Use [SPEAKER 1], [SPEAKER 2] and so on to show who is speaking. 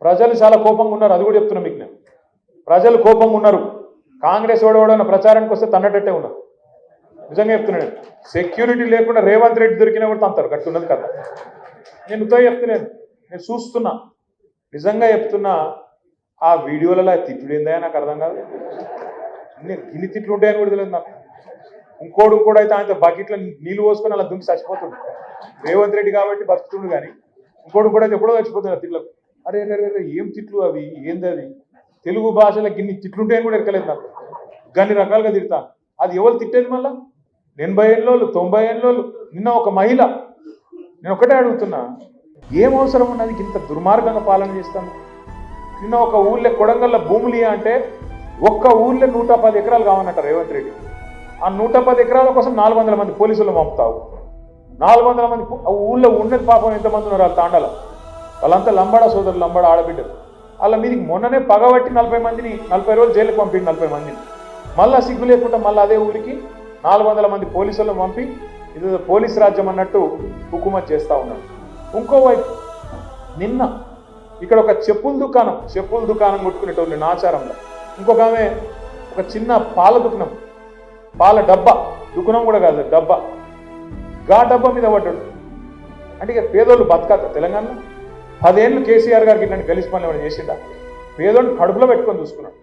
[SPEAKER 1] ప్రజలు చాలా కోపంగా ఉన్నారు, అది కూడా చెప్తున్నా మీకు నేను. ప్రజలు కోపంగా ఉన్నారు. కాంగ్రెస్ ఓడవడన్న ప్రచారానికి వస్తే తన్నటట్టే ఉన్నారు. నిజంగా చెప్తున్నాను. సెక్యూరిటీ లేకుండా రేవంత్ రెడ్డి దొరికినా కూడా తంతారు, గట్టున్నది కదా. నేను ఉదయం చెప్తున్నాను, నేను చూస్తున్నా, నిజంగా చెప్తున్నా. ఆ వీడియోలలో తిట్లు ఏందా నాకు అర్థం కాదు. నేను ఇన్ని తిట్లు ఉంటాయని కూడా తెలియదు నాకు. ఇంకోడు కూడా అయితే ఆయన బకెట్లో నీళ్ళు పోసుకొని అలా దుంకి చచ్చిపోతుండు. రేవంత్ రెడ్డి కాబట్టి బతుకుతుండు, కానీ ఇంకోడు కూడా అయితే ఎప్పుడో చచ్చిపోతున్నాడు తిట్లకు. అరే అరే ఏం తిట్లు అవి, ఏంది అది? తెలుగు భాషలో గిన్ని తిట్లుంటాయని కూడా ఎరకలేదు నాకు. గన్ని రకాలుగా తిడతాను. అది ఎవరు తిట్టేది మళ్ళా? 80 ఏళ్ళోళ్ళు, 90 ఏళ్ళోళ్ళు. నిన్న ఒక మహిళ, నేను ఒకటే అడుగుతున్నా, ఏం అవసరం ఉన్నది ఇంత దుర్మార్గంగా పాలన చేస్తాను? నిన్న ఒక ఊళ్ళో కొడంగల్లో భూములు అంటే ఒక్క ఊళ్ళో 110 ఎకరాలు కావాలంట రేవంత్ రెడ్డి. ఆ 110 ఎకరాల కోసం 400 మంది పోలీసులు పంపుతావు. 400 మంది ఊళ్ళో ఉన్నది పాపం ఎంతమంది ఉన్నారు వాళ్ళ తాండాల, వాళ్ళంతా లంబాడ సోదరులు, లంబాడ ఆడబిడ్డలు. వాళ్ళ మీదకి మొన్ననే పగబట్టి 40 రోజులు జైలుకి పంపిండి 40 మందిని. మళ్ళా సిగ్గు లేకుండా మళ్ళీ అదే ఊరికి 400 మంది పోలీసులను పంపి ఇది పోలీస్ రాజ్యం అన్నట్టు హుకుమత్ చేస్తూ ఉన్నాడు. ఇంకోవైపు నిన్న ఇక్కడ ఒక చెప్పుల దుకాణం కొట్టుకునేటోళ్ళు నాచారంలో. ఇంకొక ఆమె ఒక చిన్న పాల దుకాణం, పాల డబ్బా, దుకాణం కూడా కాదు డబ్బా, డబ్బా మీద పడ్డాడు. అంటే ఇక పేదోళ్ళు బతకాక తెలంగాణలో 10 ఏళ్ళు కేసీఆర్ గారికి ఇట్లాంటి గలీజ్ పనులు ఏమైనా చేసిండా? పేదోళ్ళు కడుపులో పెట్టుకొని చూసుకున్నాడు.